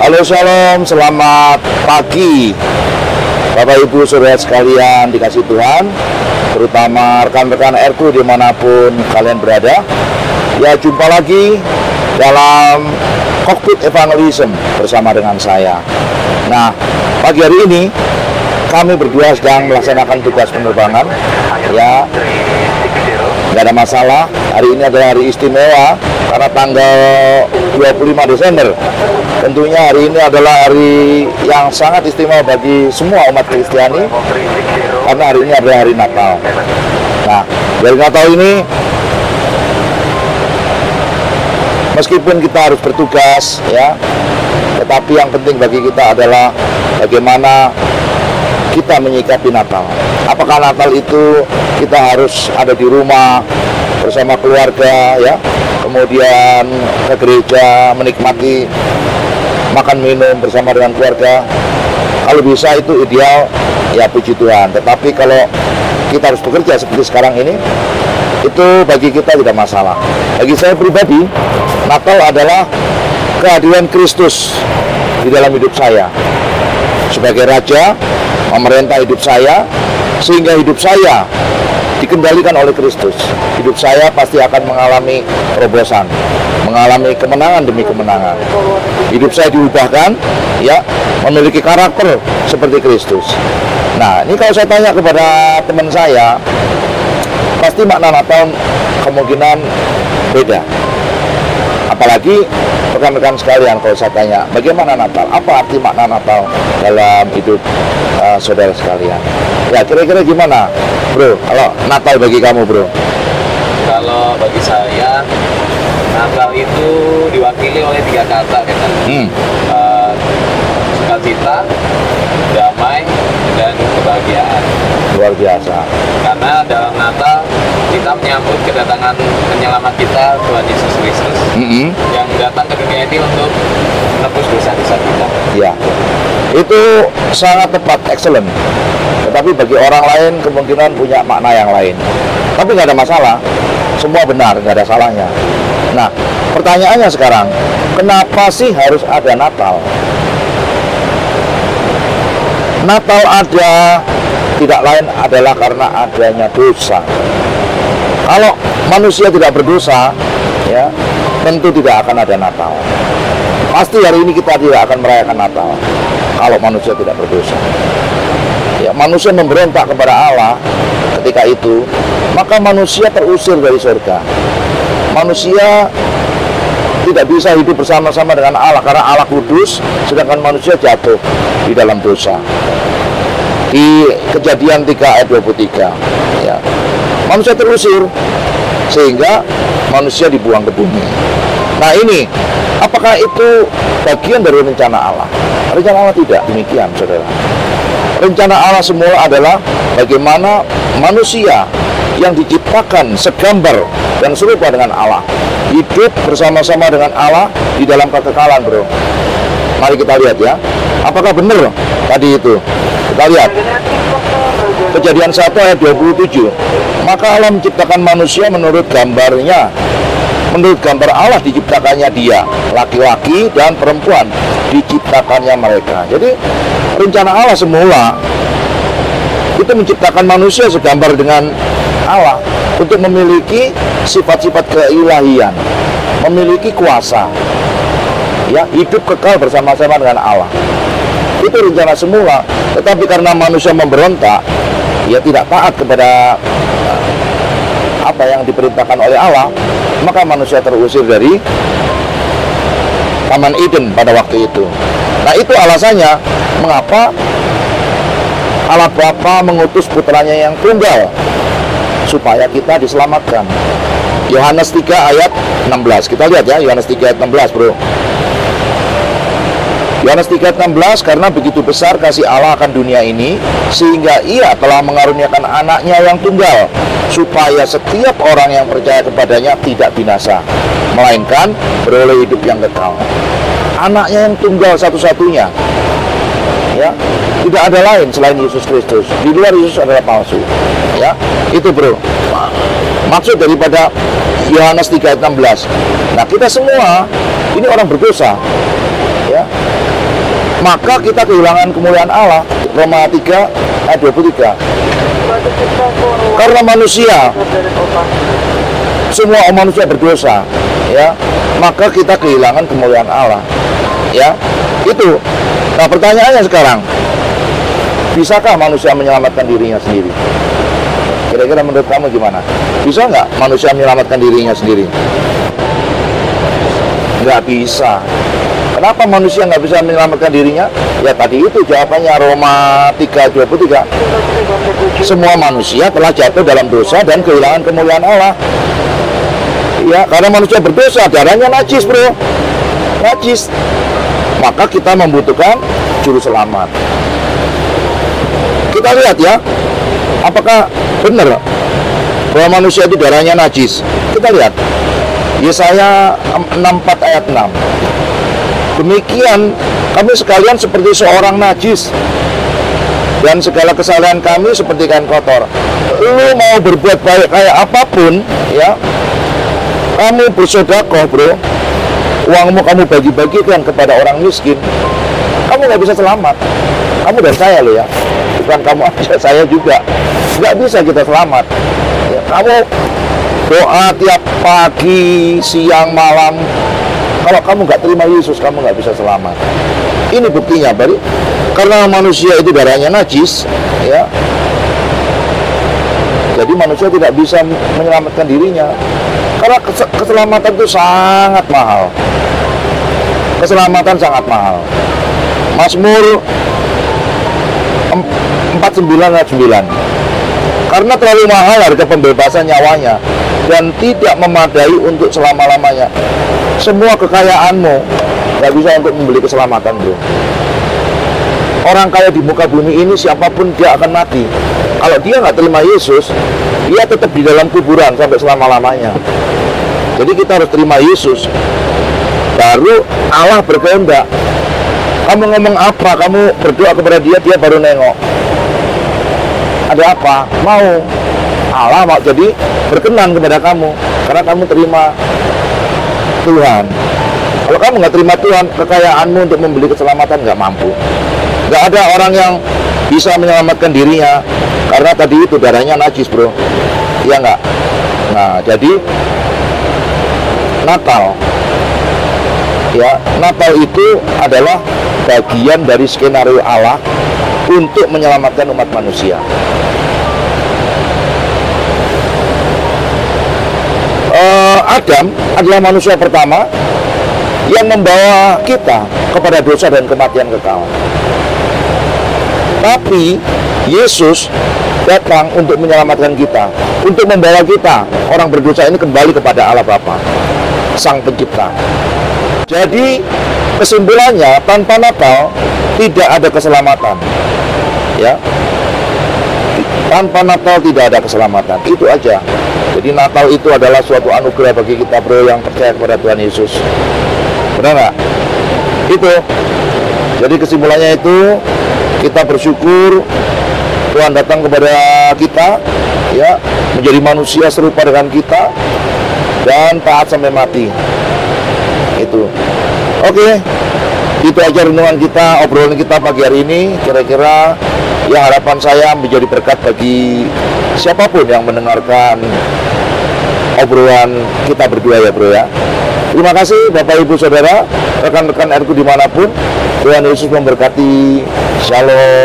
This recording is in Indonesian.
Halo, shalom, selamat pagi Bapak Ibu Saudara sekalian dikasih Tuhan, terutama rekan-rekan RQ dimanapun kalian berada. Ya, jumpa lagi dalam Cockpit Evangelism bersama dengan saya. Nah, pagi hari ini kami berdua sedang melaksanakan tugas penerbangan. Ya, nggak ada masalah. Hari ini adalah hari istimewa karena tanggal 25 Desember. Tentunya hari ini adalah hari yang sangat istimewa bagi semua umat Kristiani karena hari ini adalah hari Natal. Nah, dari Natal ini meskipun kita harus bertugas ya, tetapi yang penting bagi kita adalah bagaimana kita menyikapi Natal. Apakah Natal itu kita harus ada di rumah bersama keluarga ya, kemudian ke gereja menikmati makan minum bersama dengan keluarga. Kalau bisa itu ideal, ya puji Tuhan. Tetapi kalau kita harus bekerja seperti sekarang ini, itu bagi kita tidak masalah. Bagi saya pribadi, Natal adalah kehadiran Kristus di dalam hidup saya sebagai Raja, memerintah hidup saya, sehingga hidup saya dikendalikan oleh Kristus. Hidup saya pasti akan mengalami terobosan, mengalami kemenangan demi kemenangan. Hidup saya diubahkan, ya, memiliki karakter seperti Kristus. Nah, ini kalau saya tanya kepada teman saya, pasti makna Natal kemungkinan beda. Apalagi rekan-rekan sekalian, kalau saya tanya, bagaimana Natal? Apa arti makna Natal dalam hidup saudara sekalian? Ya, kira-kira gimana, bro? Kalau Natal bagi kamu, bro? Kalau bagi saya, Natal itu diwakili oleh 3 kata, kan? Sukacita, damai, dan kebahagiaan. Luar biasa. Karena dalam Natal kita menyambut kedatangan penyelamat kita, Tuhan Yesus Kristus, yang datang ke dunia ini untuk menebus dosa-dosa kita. Ya, itu sangat tepat, excellent. Tetapi bagi orang lain kemungkinan punya makna yang lain. Tapi nggak ada masalah, semua benar, nggak ada salahnya. Nah, pertanyaannya sekarang, kenapa sih harus ada Natal? Natal ada tidak lain adalah karena adanya dosa. Kalau manusia tidak berdosa, ya, tentu tidak akan ada Natal. Pasti hari ini kita tidak akan merayakan Natal kalau manusia tidak berdosa. Ya, manusia memberontak kepada Allah ketika itu, maka manusia terusir dari surga. Manusia tidak bisa hidup bersama-sama dengan Allah karena Allah kudus, sedangkan manusia jatuh di dalam dosa. Di Kejadian 3 ayat 23, ya, manusia terusir sehingga manusia dibuang ke bumi. Nah, ini apakah itu bagian dari rencana Allah? Rencana Allah tidak demikian, saudara. Rencana Allah semula adalah bagaimana manusia yang diciptakan segambar dan serupa dengan Allah hidup bersama-sama dengan Allah di dalam kekekalan, bro. Mari kita lihat ya, apakah benar tadi itu. Kita lihat Kejadian 1 ayat 27. Maka Allah menciptakan manusia menurut gambarnya. Menurut gambar Allah diciptakannya dia, laki-laki dan perempuan diciptakannya mereka. Jadi rencana Allah semula itu menciptakan manusia segambar dengan Allah untuk memiliki sifat-sifat keilahian, memiliki kuasa, ya, hidup kekal bersama-sama dengan Allah. Itu rencana semula. Tetapi karena manusia memberontak, ya, tidak taat kepada apa yang diperintahkan oleh Allah, maka manusia terusir dari Taman Eden pada waktu itu. Nah, itu alasannya mengapa Allah Bapa mengutus putranya yang tunggal supaya kita diselamatkan. Yohanes 3 ayat 16. Kita lihat ya, Yohanes 3 ayat 16, bro. Yohanes 3:16, karena begitu besar kasih Allah akan dunia ini, sehingga ia telah mengaruniakan anaknya yang tunggal, supaya setiap orang yang percaya kepadanya tidak binasa, melainkan beroleh hidup yang kekal. Anaknya yang tunggal satu-satunya, ya, tidak ada lain selain Yesus Kristus. Di luar Yesus adalah palsu, ya. Itu, bro, maksud daripada Yohanes 3:16. Nah, kita semua ini orang berdosa, ya. maka kita kehilangan kemuliaan Allah. Roma 3 ayat 23. Karena manusia, semua manusia berdosa, ya, maka kita kehilangan kemuliaan Allah, ya. Itu. Nah, pertanyaannya sekarang, bisakah manusia menyelamatkan dirinya sendiri? Kira-kira menurut kamu gimana? Bisa nggak manusia menyelamatkan dirinya sendiri? Nggak bisa. Kenapa manusia nggak bisa menyelamatkan dirinya? Ya tadi itu jawabannya, Roma 3:23. Semua manusia telah jatuh dalam dosa dan kehilangan kemuliaan Allah. Ya, karena manusia berdosa, darahnya najis, bro. Najis. Maka kita membutuhkan juru selamat. Kita lihat ya, apakah benar bahwa manusia itu darahnya najis? Kita lihat Yesaya 64 ayat 6. Demikian kami sekalian seperti seorang najis, dan segala kesalahan kami seperti kain kotor. Lu mau berbuat baik kayak apapun, ya, kamu bersedekah, bro, uangmu kamu bagi-bagikan kepada orang miskin, kamu nggak bisa selamat. Kamu dan saya loh ya, bukan kamu aja, saya juga nggak bisa kita selamat. Ya, kamu doa tiap pagi, siang, malam, kalau kamu nggak terima Yesus, kamu nggak bisa selamat. Ini buktinya, Bari. Karena manusia itu darahnya najis, ya. Jadi manusia tidak bisa menyelamatkan dirinya. Karena keselamatan itu sangat mahal. Keselamatan sangat mahal. Mazmur 49 ayat 9. Karena terlalu mahal harga pembebasan nyawanya dan tidak memadai untuk selama-lamanya. Semua kekayaanmu nggak bisa untuk membeli keselamatan, bro. Orang kaya di muka bumi ini, siapapun dia akan mati. Kalau dia nggak terima Yesus, dia tetap di dalam kuburan sampai selama-lamanya. Jadi kita harus terima Yesus, baru Allah berkehendak. Kamu ngomong apa, kamu berdoa kepada dia, dia baru nengok. Ada apa? Mau. Allah mau jadi berkenan kepada kamu, karena kamu terima Tuhan. Kalau kamu nggak terima Tuhan, kekayaanmu untuk membeli keselamatan nggak mampu. Nggak ada orang yang bisa menyelamatkan dirinya, karena tadi itu darahnya najis, bro. Iya nggak? Nah, jadi Natal, ya, Natal itu adalah bagian dari skenario Allah untuk menyelamatkan umat manusia. Adam adalah manusia pertama yang membawa kita kepada dosa dan kematian kekal. Tapi Yesus datang untuk menyelamatkan kita, untuk membawa kita, orang berdosa ini, kembali kepada Allah Bapa, Sang Pencipta. Jadi kesimpulannya, tanpa Natal tidak ada keselamatan, ya. Tanpa Natal tidak ada keselamatan. Itu aja. Jadi Natal itu adalah suatu anugerah bagi kita, bro, yang percaya kepada Tuhan Yesus. Benar nggak? Itu. Jadi kesimpulannya itu, kita bersyukur Tuhan datang kepada kita, ya, menjadi manusia serupa dengan kita dan taat sampai mati. Itu. Oke. Itu aja renungan kita, obrolan kita pagi hari ini. Kira-kira ya, harapan saya menjadi berkat bagi siapapun yang mendengarkan obrolan kita berdua, ya, bro, ya. Terima kasih Bapak Ibu Saudara, rekan-rekan RQ dimanapun. Tuhan Yesus memberkati. Shalom.